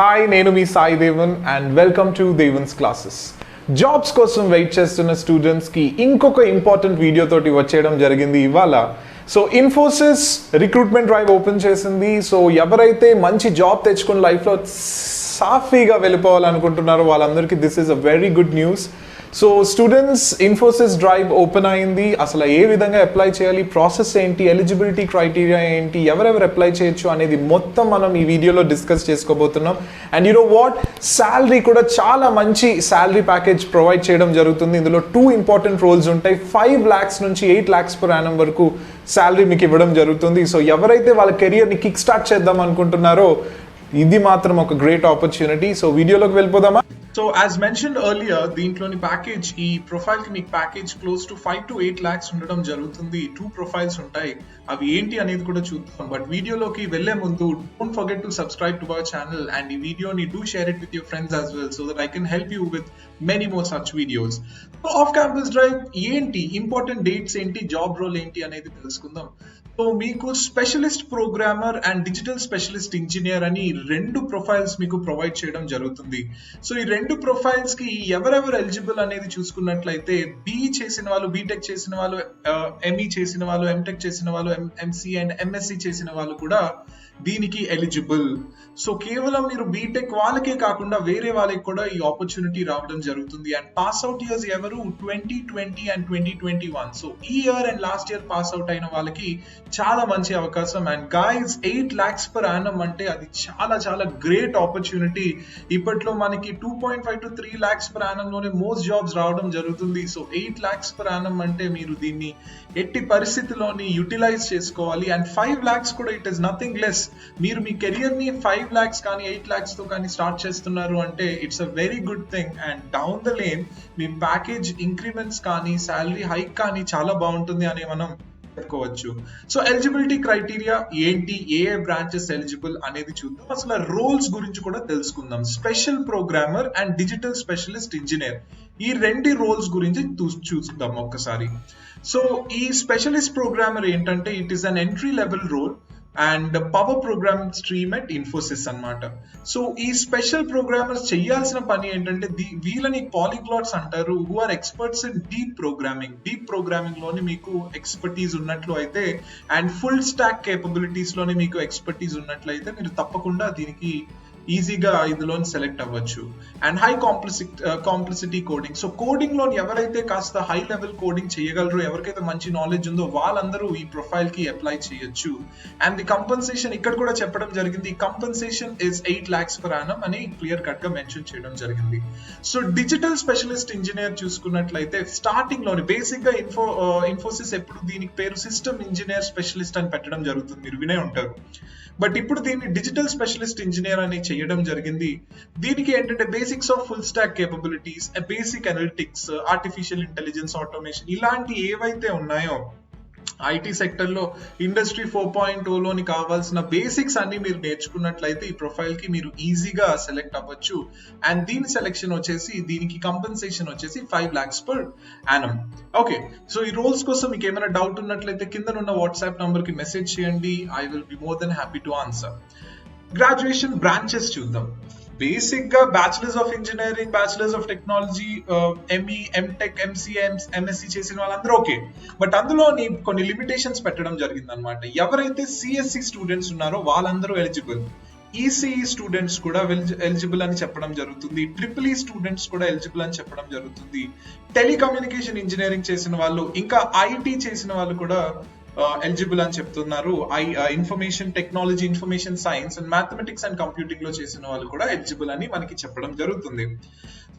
Hi, నేను మీ Sai Devan and welcome to Devans classes. Jobs కోసం వెయిట్ చేస్తున్న స్టూడెంట్స్కి ఇంకొక ఇంపార్టెంట్ వీడియో తోటి వచ్చేయడం జరిగింది ఇవాళ. So Infosys recruitment drive open చేసింది. సో ఎవరైతే మంచి జాబ్ తెచ్చుకుని లైఫ్లో సాఫీగా వెళ్ళిపోవాలనుకుంటున్నారో వాళ్ళందరికీ this is a very good news. So students, Infosys drive open అయింది. అసలు ఏ విధంగా అప్లై చేయాలి, ప్రాసెస్ ఏంటి, ఎలిజిబిలిటీ క్రైటీరియా ఏంటి, ఎవరెవరు అప్లై చేయొచ్చు అనేది మొత్తం మనం ఈ వీడియోలో డిస్కస్ చేసుకోబోతున్నాం. And you know what, salary కూడా చాలా మంచి శాలరీ ప్యాకేజ్ ప్రొవైడ్ చేయడం జరుగుతుంది. ఇందులో 2 ఇంపార్టెంట్ రోల్స్ ఉంటాయి. 5 lakhs నుంచి 8 lakhs per annum వరకు శాలరీ మీకు ఇవ్వడం జరుగుతుంది. సో ఎవరైతే వాళ్ళ కెరియర్ని కిక్ స్టార్ట్ చేద్దాం అనుకుంటున్నారో ఇది మాత్రం ఒక గ్రేట్ ఆపర్చునిటీ. సో వీడియోలోకి వెళ్ళిపోదామా? So as mentioned earlier, దీంట్లోని ప్యాకేజ్, ఈ ప్రొఫైల్ కి మీకు package close to 5 to 8 lakhs ఉండడం జరుగుతుంది. 2 profiles ఉంటాయి, అవి ఏంటి అనేది కూడా చూద్దాం. బట్ వీడియోలోకి వెళ్లే ముందు don't forget to subscribe to our channel and ఈ వీడియోని do share it with your friends as well so that I can help you with many more such videos. So off campus drive ఏంటి, important dates ఏంటి, job role ఏంటి అనేది తెలుసుకుందాం. So మీకు specialist programmer and digital specialist engineer అని 2 profiles మీకు provide చేయడం జరుగుతుంది. సో ఈ 2 ప్రొఫైల్స్ కి ఎవరెవరు ఎలిజిబుల్ అనేది చూసుకున్నట్లయితే బీఈ చేసిన వాళ్ళు, బీటెక్ చేసిన వాళ్ళు, ఎంఈ చేసిన వాళ్ళు, ఎంటెక్ చేసిన వాళ్ళు, ఎంసీ అండ్ ఎంఎస్సి చేసిన వాళ్ళు కూడా దీనికి ఎలిజిబుల్. సో కేవలం మీరు బీటెక్ వాళ్ళకే కాకుండా వేరే వాళ్ళకి కూడా ఈ ఆపర్చునిటీ రావడం జరుగుతుంది. అండ్ పాస్ అవుట్ ఇయర్స్ ఎవరు 2020 అండ్ 2021. సో ఈ year and last year pass out అయిన వాళ్ళకి చాలా మంచి అవకాశం. And guys, 8 lakhs per annum అంటే అది చాలా చాలా గ్రేట్ ఆపర్చునిటీ. ఇప్పట్లో మనకి 2.5 to 3 lakhs per annum లోనే మోస్ట్ జాబ్స్ రావడం జరుగుతుంది. సో 8 lakhs per annum అంటే మీరు దీన్ని ఎట్టి పరిస్థితిలోని యూటిలైజ్ చేసుకోవాలి. అండ్ 5 lakhs కూడా ఇట్ ఇస్ నథింగ్ లెస్. మీరు మీ కెరియర్ ని 5 lakhs కానీ 8 lakhs తో కానీ స్టార్ట్ చేస్తున్నారు అంటే it's a very good thing. And down the lane me package increments కానీ శాలరీ హైక్ కానీ చాలా బాగుంటుంది అని మనం చెప్పుకోవచ్చు. సో ఎలిజిబిలిటీ క్రైటీరియా ఏంటి, ఏ బ్రాంచెస్ ఎలిజిబుల్ అనేది చూద్దాం. అసలు రోల్స్ గురించి కూడా తెలుసుకుందాం. Special programmer and digital specialist engineer, ఈ 2 రోల్స్ గురించి చూద్దాం ఒక్కసారి. సో ఈ స్పెషలిస్ట్ ప్రోగ్రామర్ ఏంటంటే it is an entry level role and power programming stream at Infosys అన్నమాట. సో ఈ స్పెషల్ ప్రోగ్రామర్స్ చేయాల్సిన పని ఏంటంటే వీళ్ళని పాలిగ్లాట్స్ అంటారు, who are experts in deep programming. Deep programming లోని మీకు ఎక్స్పర్టీస్ ఉన్నట్లు అయితే అండ్ ఫుల్ స్టాక్ కేపబిలిటీస్ లోని మీకు ఎక్స్పర్టీస్ ఉన్నట్లయితే మీరు తప్పకుండా దీనికి ఈజీగా ఇందులో సెలెక్ట్ అవ్వచ్చు. And high complexity coding. So coding లో ఎవరైతే కాస్త హై లెవెల్ కోడింగ్ చేయగలరో, ఎవరికైతే మంచి నాలెడ్జ్ ఉందో వాళ్ళందరూ ఈ ప్రొఫైల్ కి అప్లై చేయొచ్చు. అండ్ ది కంపెన్సేషన్ ఇక్కడ కూడా చెప్పడం జరిగింది, compensation is 8 lakhs per annum అని క్లియర్ కట్ గా మెన్షన్ చేయడం జరిగింది. సో డిజిటల్ స్పెషలిస్ట్ ఇంజనీర్ చూసుకున్నట్లయితే స్టార్టింగ్ లోని బేసిక్ గా ఇన్ఫోసిస్ ఎప్పుడు దీనికి పేరు సిస్టమ్ ఇంజనీర్ స్పెషలిస్ట్ అని పెట్టడం జరుగుతుంది, మీరు వినే ఉంటారు. బట్ ఇప్పుడు దీన్ని డిజిటల్ స్పెషలిస్ట్ ఇంజనీర్ అని చేయడం జరిగింది. దీనికి ఏంటంటే basics of full stock capabilities, basic analytics, artificial intelligence, automation ఇలాంటి ఏవైతే ఉన్నాయో ఐటీ సెక్టర్ లో ఇండస్ట్రీ 4.0 లోని కావాల్సిన బేసిక్స్ అన్ని మీరు నేర్చుకున్నట్లయితే ఈ ప్రొఫైల్ కి మీరు ఈజీగా సెలెక్ట్ అవ్వచ్చు. అండ్ దీని సెలెక్షన్ వచ్చేసి, దీనికి కంపెన్సేషన్ వచ్చేసి 5 lakhs per annum. Okay, so ఈ రోల్స్ కోసం మీకు ఏమైనా డౌట్ ఉన్నట్లయితే కిందనున్న వాట్సాప్ నంబర్ కి మెసేజ్ చేయండి. I will be more than happy to answer. Graduation branches చూద్దాం. బేసిక్ గా bachelors of engineering, bachelors of technology, ME, MTech, MCA, MSc చేసిన వాళ్ళందరూ ఓకే. బట్ అందులో కొన్ని లిమిటేషన్స్ పెట్టడం జరిగింది అనమాట. ఎవరైతే సిఎస్సి స్టూడెంట్స్ ఉన్నారో వాళ్ళందరూ ఎలిజిబుల్. ఈసీఈ స్టూడెంట్స్ కూడా ఎలిజిబుల్ అని చెప్పడం జరుగుతుంది. ట్రిపుల్ ఈ స్టూడెంట్స్ కూడా ఎలిజిబుల్ అని చెప్పడం జరుగుతుంది. టెలికమ్యూనికేషన్ ఇంజనీరింగ్ చేసిన వాళ్ళు, ఇంకా ఐటీ చేసిన వాళ్ళు కూడా ఎలిజిబుల్ అని చెప్తున్నారు. Information technology, information science and mathematics and computing లో చేసిన వాళ్ళు కూడా ఎలిజిబుల్ అని మనకి చెప్పడం జరుగుతుంది.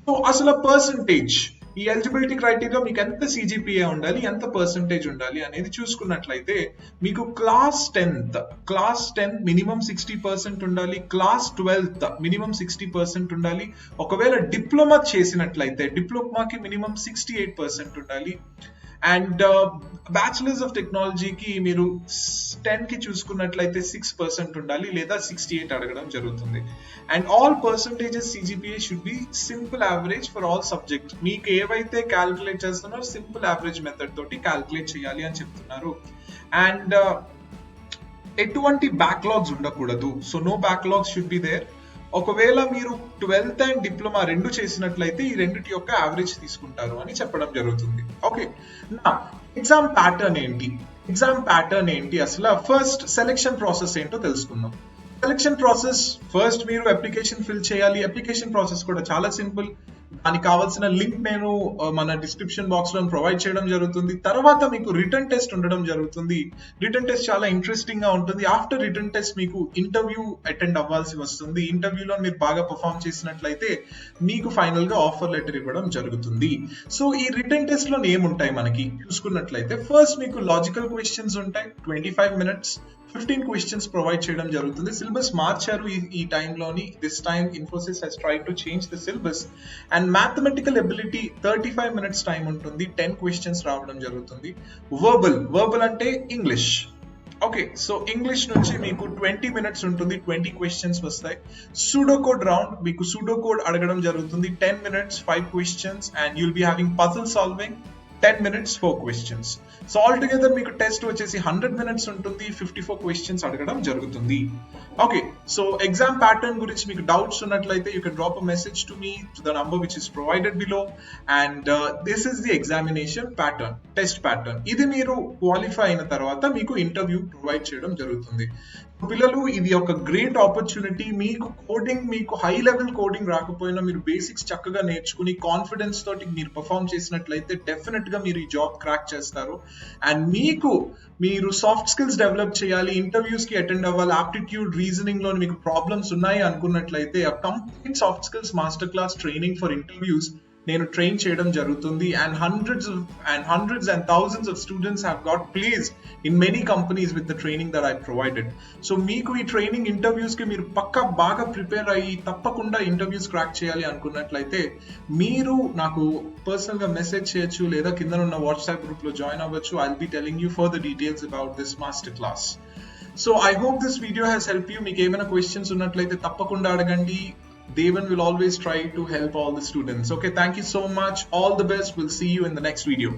సో అసలు పర్సంటేజ్, ఈ ఎలిజిబిలిటీ క్రైటీరియా మీకు ఎంత సిజిపిఏ ఉండాలి, ఎంత పర్సంటేజ్ ఉండాలి అనేది చూసుకున్నట్లయితే మీకు క్లాస్ 10th మినిమం 60% ఉండాలి. క్లాస్ 12th మినిమం 60% ఉండాలి. ఒకవేళ డిప్లొమా చేసినట్లయితే డిప్లొమాకి మినిమం 68% ఉండాలి. అండ్ బ్యాచిలర్స్ ఆఫ్ టెక్నాలజీకి మీరు 10 కి చూసుకున్నట్లయితే 6% ఉండాలి, లేదా 68 అడగడం జరుగుతుంది. And all percentages CGPA should be simple average for all subject. మీకు ఏవైతే క్యాల్కులేట్ చేస్తున్నారో సింపుల్ యావరేజ్ మెథడ్ తోటి క్యాల్కులేట్ చేయాలి అని చెప్తున్నారు. అండ్ ఎటువంటి బ్యాక్లాగ్స్ ఉండకూడదు. So no backlogs should be there. ఒకవేళ మీరు 12th అండ్ డిప్లొమా రెండు చేసినట్లయితే ఈ రెండిటి యొక్క యావరేజ్ తీసుకుంటారు అని చెప్పడం జరుగుతుంది. ఓకే, నా ఎగ్జామ్ ప్యాటర్న్ ఏంటి, అసలు ఫస్ట్ సెలెక్షన్ ప్రాసెస్ ఏంటో తెలుసుకుందాం. సెలెక్షన్ ప్రాసెస్, ఫస్ట్ మీరు అప్లికేషన్ ఫిల్ చేయాలి. అప్లికేషన్ ప్రాసెస్ కూడా చాలా సింపుల్. దానికి కావాల్సిన లింక్ నేను మన డిస్క్రిప్షన్ బాక్స్ లో ప్రొవైడ్ చేయడం జరుగుతుంది. తర్వాత మీకు రిటర్న్ టెస్ట్ ఉండడం జరుగుతుంది. రిటర్న్ టెస్ట్ చాలా ఇంట్రెస్టింగ్ గా ఉంటుంది. ఆఫ్టర్ రిటర్న్ టెస్ట్ మీకు ఇంటర్వ్యూ అటెండ్ అవ్వాల్సి వస్తుంది. ఇంటర్వ్యూలో మీరు బాగా పర్ఫామ్ చేసినట్లయితే మీకు ఫైనల్ గా ఆఫర్ లెటర్ ఇవ్వడం జరుగుతుంది. సో ఈ రిటర్న్ టెస్ట్ లో ఏముంటాయి మనకి చూసుకున్నట్లయితే, ఫస్ట్ మీకు లాజికల్ క్వశ్చన్స్ ఉంటాయి. 25 minutes 15 questions ప్రొవైడ్ చేయడం జరుగుతుంది. సిలబస్ మార్చారు ఈ టైంలోని. This time Infosys has tried to change the syllabus. And mathematical ability 35 minutes time ఉంటుంది. 10 questions రావడం జరుగుతుంది. వర్బల్ అంటే ఇంగ్లీష్. ఓకే, సో ఇంగ్లీష్ నుంచి మీకు 20 minutes ఉంటుంది. 20 questions వస్తాయి. సూడో కోడ్ రౌండ్, మీకు సూడో కోడ్ అడగడం జరుగుతుంది. 10 minutes 5 questions and you'll be having puzzle solving 10 minutes 4 questions. So all together మీకు టెస్ట్ వచ్చేసి 100 minutes ఉంటుంది. 54 questions అడగడం జరుగుతుంది. ఓకే, సో ఎగ్జామ్ ప్యాటర్న్ గురించి మీకు డౌట్స్ ఉన్నట్లయితే you can drop a message to me to the number which is provided below. And this is the examination pattern, test pattern. ఇది మీరు క్వాలిఫై అయిన తర్వాత మీకు ఇంటర్వ్యూ ప్రొవైడ్ చేయడం జరుగుతుంది. పిల్లలు, ఇది ఒక గ్రేట్ ఆపర్చునిటీ. మీకు కోడింగ్, మీకు హై లెవెల్ కోడింగ్ రాకపోయినా మీరు బేసిక్స్ చక్కగా నేర్చుకుని కాన్ఫిడెన్స్ తోటి మీరు పర్ఫామ్ చేసినట్లయితే డెఫినెట్ గా మీరు ఈ జాబ్ క్రాక్ చేస్తారు. అండ్ మీరు సాఫ్ట్ స్కిల్స్ డెవలప్ చేయాలి, ఇంటర్వ్యూస్ కి అటెండ్ అవ్వాలి, ఆప్టిట్యూడ్, రీజనింగ్ లో మీకు ప్రాబ్లమ్స్ ఉన్నాయి అనుకున్నట్లయితే ఆ complete soft skills master class training for interviews నేను ట్రైన్ చేయడం జరుగుతుంది. And hundreds and thousands of students have got placed in many companies with the training that I provided. So మీకు ఈ ట్రైనింగ్ ఇంటర్వ్యూస్ కి మీరు పక్కా బాగా ప్రిపేర్ అయ్యి తప్పకుండా ఇంటర్వ్యూస్ క్రాక్ చేయాలి అనుకున్నట్లయితే మీరు నాకు పర్సనల్ గా మెసేజ్ చేయొచ్చు, లేదా కింద ఉన్న వాట్సాప్ గ్రూప్ లో జాయిన్ అవ్వచ్చు. I'll be telling you further details about this master class. So I hope this video has helped you. మీకు ఏమైనా క్వశ్చన్స్ ఉన్నట్లయితే తప్పకుండా అడగండి. Devan will always try to help all the students. Okay, thank you so much. All the best. We'll see you in the next video.